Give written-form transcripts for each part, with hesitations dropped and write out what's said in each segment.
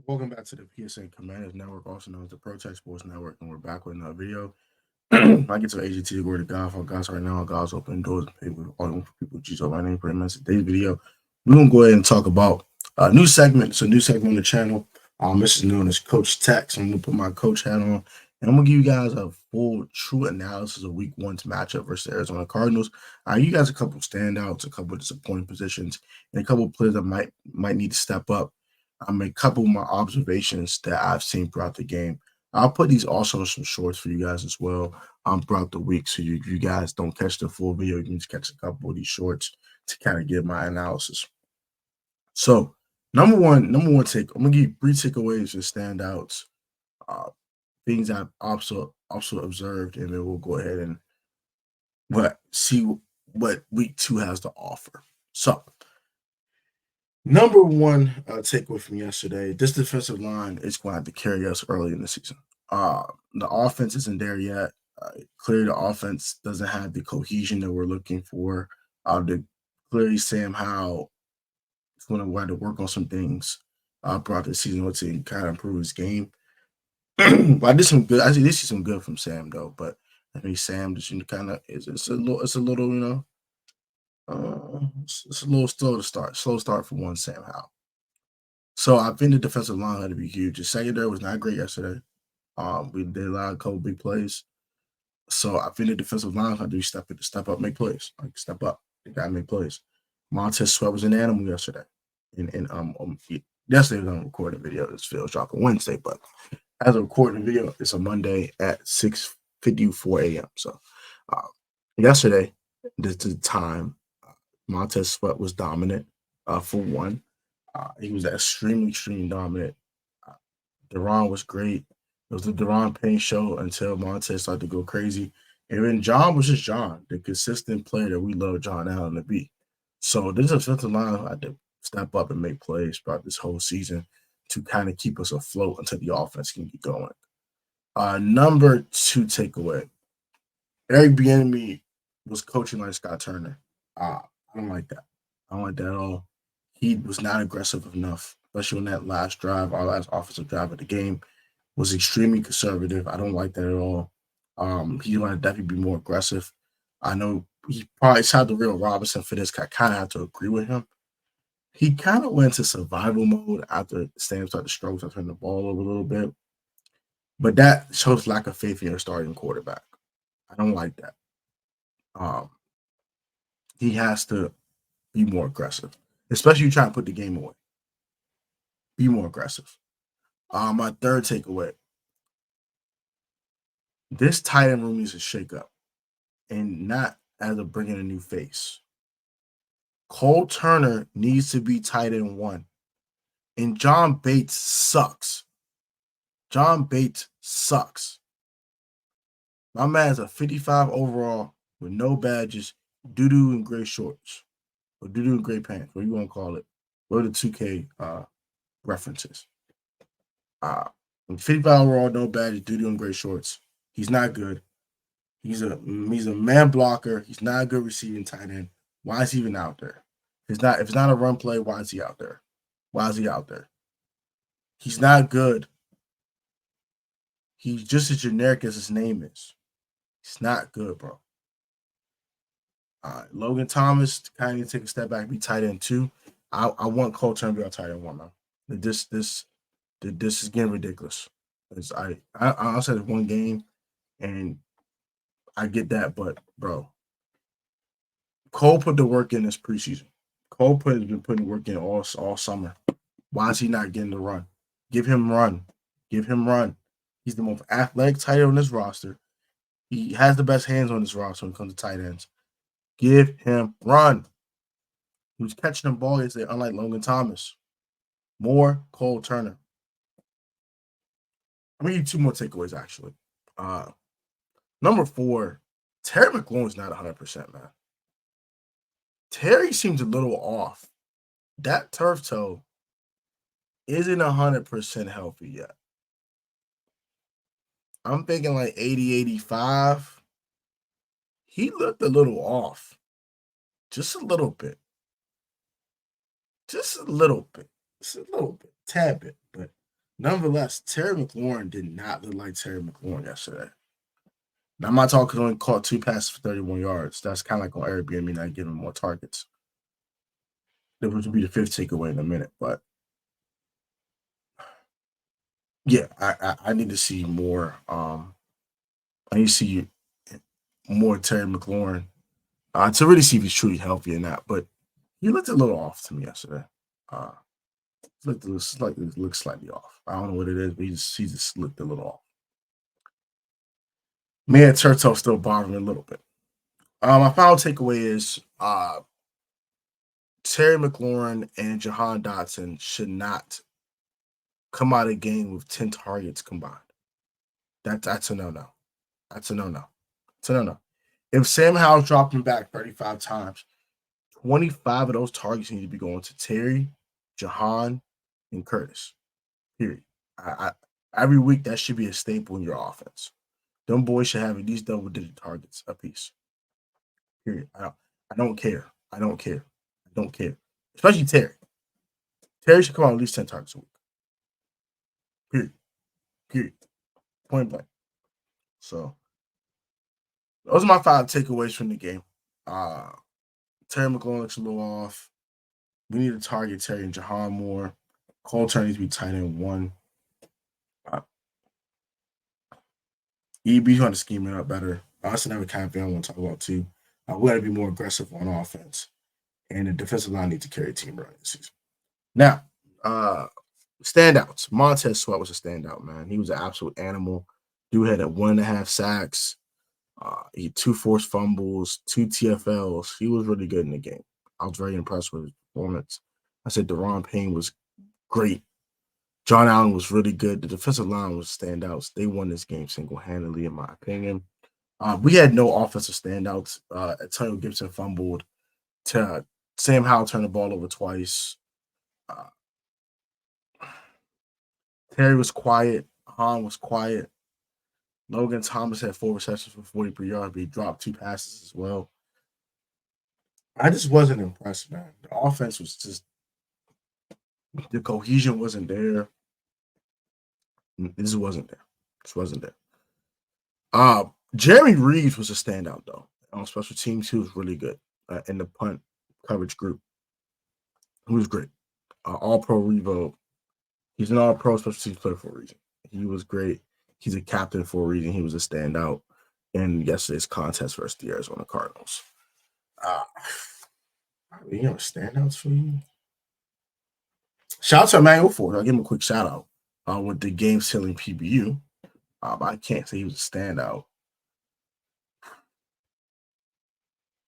Welcome back to the PSN Commanders Network, also known as the Pro Tech Sports Network, and we're back with another video. I get to AGT, word of God for guys right now. God's open doors and pay with all people. Jesus, my name pretty much today's video. We're gonna go ahead and talk about a new segment. It's a new segment on the channel. This is known as Coach Tex. I'm gonna put my coach hat on, and I'm gonna give you guys a full, true analysis of Week 1's matchup versus the Arizona Cardinals. You guys a couple standouts, a couple disappointing positions, and a couple players that might need to step up. A couple more observations that I've seen throughout the game. I'll put these also in some shorts for you guys as well throughout the week. So you guys don't catch the full video, you can just catch a couple of these shorts to kind of get my analysis. So number one take, I'm gonna give you 3 takeaways and standouts, things I've also observed, and then we'll go ahead and see what week 2 has to offer. So number one takeaway from yesterday, this defensive line is going to have to carry us early in the season. The offense isn't there yet. Clearly, the offense doesn't have the cohesion that we're looking for. Clearly, Sam Howell is going to have to work on some things throughout the season to kind of improve his game. But I did some good. I did see some good from Sam though. But I mean, Sam just kind of it's a little it's a little slow start for one Sam Howell. So I think the defensive line had to be huge. The secondary was not great yesterday. We did allow a couple big plays. So I think the defensive line had to step up, make plays. Like step up. They gotta make plays. Montez Sweat was an animal yesterday. Yesterday was on a recording video. This video dropped on Wednesday, but as a recording video, it's a Monday at 6:54 a.m. So yesterday, this is the time Montez Sweat was dominant for one. He was extremely dominant. Deron was great. It was the Deron Payne show until Montez started to go crazy. And then John was just John, the consistent player that we love John Allen to be. So this offensive line had to step up and make plays throughout this whole season to kind of keep us afloat until the offense can get going. Number 2 takeaway. Eric Bieniemy was coaching like Scott Turner. I don't like that. I don't like that at all. He was not aggressive enough, especially on that last drive, our last offensive drive of the game. Was extremely conservative. I don't like that at all. He want to definitely be more aggressive. I know he probably tried the real Robinson for this. I kind of have to agree with him. He kind of went into survival mode after Sam started to struggle to turn the ball over a little bit. But that shows lack of faith in your starting quarterback. I don't like that. He has to be more aggressive, especially you trying to put the game away. Be more aggressive. My third takeaway. This tight end room needs to shake up, and not as of bringing a new face. Cole Turner needs to be tight end 1, and John Bates sucks. John Bates sucks. My man's a 55 overall with no badges, doo-doo and gray shorts, or doo-doo and gray pants, what you want to call it. What are the 2K references? 55 overall, no badges, doo-doo and gray shorts. He's not good. He's a man blocker. He's not a good receiving tight end. Why is he even out there? If it's not a run play, why is he out there? Why is he out there? He's not good. He's just as generic as his name is. He's not good, bro. Logan Thomas kind of need to take a step back, be tight end 2. I want Cole Turner to be our tight end 1, man. This is getting ridiculous. I said it's one game, and I get that, but bro, Cole put the work in this preseason. Cole has been putting work in all summer. Why is he not getting the run? Give him run. Give him run. He's the most athletic tight end on this roster. He has the best hands on this roster when it comes to tight ends. Give him run. He was catching the ball yesterday, unlike Logan Thomas. More Cole Turner. I'm going to give you 2 more takeaways, actually. Number 4, Terry McLaurin's not 100%, man. Terry seems a little off. That turf toe isn't 100% healthy yet. I'm thinking like 80, 85. He looked a little off. Just a little bit. Just a little bit. Just a little bit. Tad bit. But Nonetheless, Terry McLaurin did not look like Terry McLaurin yesterday. Now, I'm not talking only caught 2 passes for 31 yards. That's kind of like on Airbnb, not giving more targets. That would be the 5th takeaway in a minute. But yeah, I need to see more. I need to see more Terry McLaurin to really see if he's truly healthy or not. But he looked a little off to me yesterday. Looked slightly off. I don't know what it is, but he just looked a little off. Man, Turtle still bothering me a little bit. My final takeaway is Terry McLaurin and Jahan Dotson should not come out of the game with 10 targets combined. That's a no-no. That's a no-no. It's a no-no. If Sam Howell's dropping back 35 times, 25 of those targets need to be going to Terry, Jahan, and Curtis. Period. Every week, that should be a staple in your offense. Them boys should have at least double-digit targets apiece. Period. I don't care. I don't care. I don't care. Especially Terry. Terry should come out at least 10 targets a week. Period. Period. Point blank. So those are my 5 takeaways from the game. Terry McLaurin looks a little off. We need to target Terry and Jahan more. Cole Turner needs to be tight end 1. EB's going to scheme it up better. That's another kind of thing I want to talk about too. We got to be more aggressive on offense, and the defensive line needs to carry a team around this season. Now, standouts. Montez Sweat was a standout, man. He was an absolute animal. Dude had 1.5 sacks. He had 2 forced fumbles, 2 TFLs. He was really good in the game. I was very impressed with his performance. I said Deron Payne was great. John Allen was really good. The defensive line was standouts. They won this game single-handedly, in my opinion. We had no offensive standouts. Antonio Gibson fumbled. Sam Howell turned the ball over twice. Terry was quiet. Hahn was quiet. Logan Thomas had 4 receptions for 43 yards, but he dropped 2 passes as well. I just wasn't impressed, man. The offense was just the cohesion wasn't there. This wasn't there. This wasn't there. Jeremy Reeves was a standout, though. On special teams, he was really good in the punt coverage group. He was great. All-pro Revo. He's an all-pro special teams player for a reason. He was great. He's a captain for a reason. He was a standout in yesterday's contest versus the Arizona Cardinals. You know, standouts for you? Shout out to Emmanuel Ford. I'll give him a quick shout out with the game-sealing PBU. But I can't say he was a standout.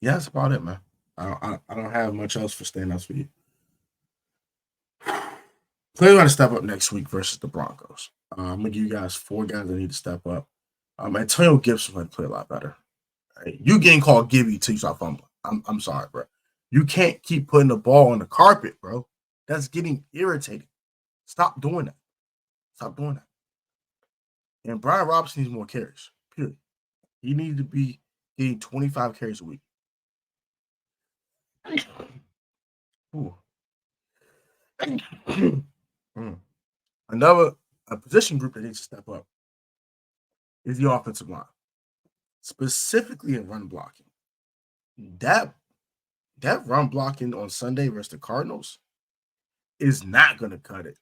Yeah, that's about it, man. I don't have much else for standouts for you. Players got to step up next week versus the Broncos. I'm gonna give you guys 4 guys that need to step up. Antonio Gibson might play a lot better. Right? You getting called Gibby till you start fumbling. I'm sorry, bro. You can't keep putting the ball on the carpet, bro. That's getting irritating. Stop doing that. Stop doing that. And Brian Robinson needs more carries. Period. He needs to be getting 25 carries a week. Ooh. Another position group that needs to step up is the offensive line, specifically in run blocking. That run blocking on Sunday versus the Cardinals is not going to cut it.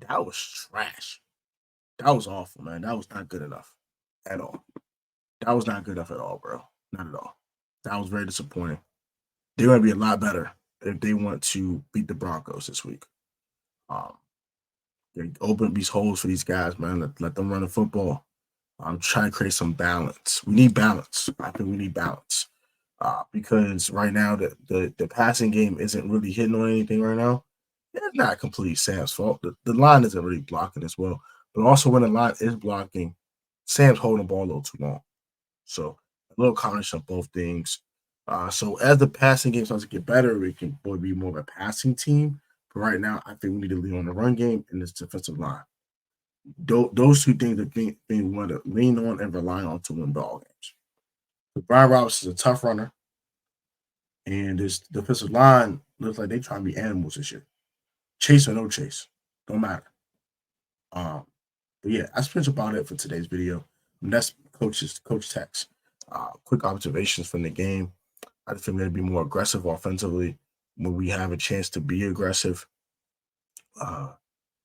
That was trash. That was awful, man. That was not good enough at all. That was not good enough at all, bro. Not at all. That was very disappointing. They're going to be a lot better if they want to beat the Broncos this week. They open up these holes for these guys, man. Let them run the football. I'm trying to create some balance. We need balance. I think we need balance. Because right now the passing game isn't really hitting on anything right now. It's not completely Sam's fault. The line isn't really blocking as well. But also when the line is blocking, Sam's holding the ball a little too long. So a little combination of both things. So as the passing game starts to get better, we can be more of a passing team. But right now, I think we need to lean on the run game and this defensive line. Those 2 things that we want to lean on and rely on to win ball games. So Brian Robinson is a tough runner. And this defensive line looks like they're trying to be animals this year. Chase or no chase, don't matter. But yeah, that's pretty much about it for today's video. And that's Coach Tech's quick observations from the game. I think we're going to be more aggressive offensively when we have a chance to be aggressive.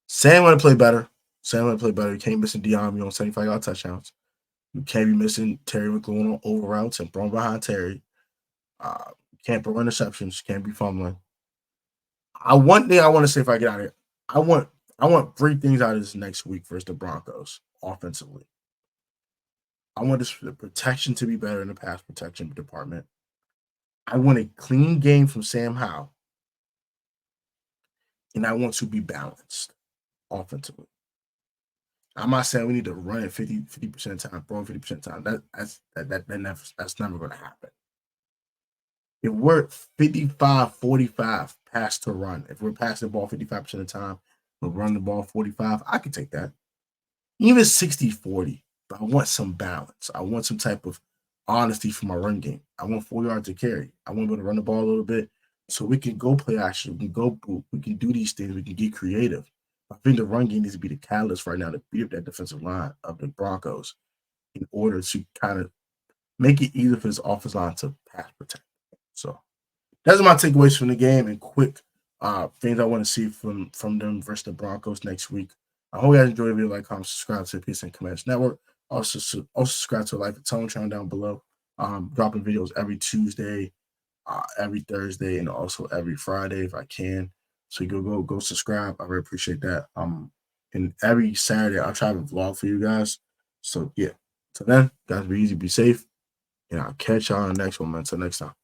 Sam want to play better. You can't miss Diami on 75-yard touchdowns. You can't be missing Terry McLaurin on over routes and thrown behind Terry. You can't throw interceptions. You can't be fumbling. One thing I want to say if I get out of here, I want 3 things out of this next week versus the Broncos offensively. I want the protection to be better in the pass protection department. I want a clean game from Sam Howell. And I want to be balanced offensively. I'm not saying we need to run it 50% of the time, throw 50% of the time. That's never going to happen. If we're 55-45 pass to run, if we're passing the ball 55% of the time, we're running the ball 45, I can take that. Even 60-40, but I want some balance. I want some type of honesty for my run game. I want 4 yards to carry. I want to be able to run the ball a little bit so we can go play action. We can go boot. We can do these things. We can get creative. I think the run game needs to be the catalyst right now to beat up that defensive line of the Broncos in order to kind of make it easier for this offensive line to pass protect. So that's my takeaways from the game and quick things I want to see from them versus the Broncos next week. I hope you guys enjoyed the video. Like, comment, subscribe to the Peace and Commanders Network. Also subscribe to the Life of Tone channel down below. Dropping videos every Tuesday, every Thursday, and also every Friday if I can. So you go subscribe. I really appreciate that. And every Saturday I'll try to vlog for you guys. So yeah. So then, guys, be easy, be safe, and I'll catch y'all on the next one, man. Until next time.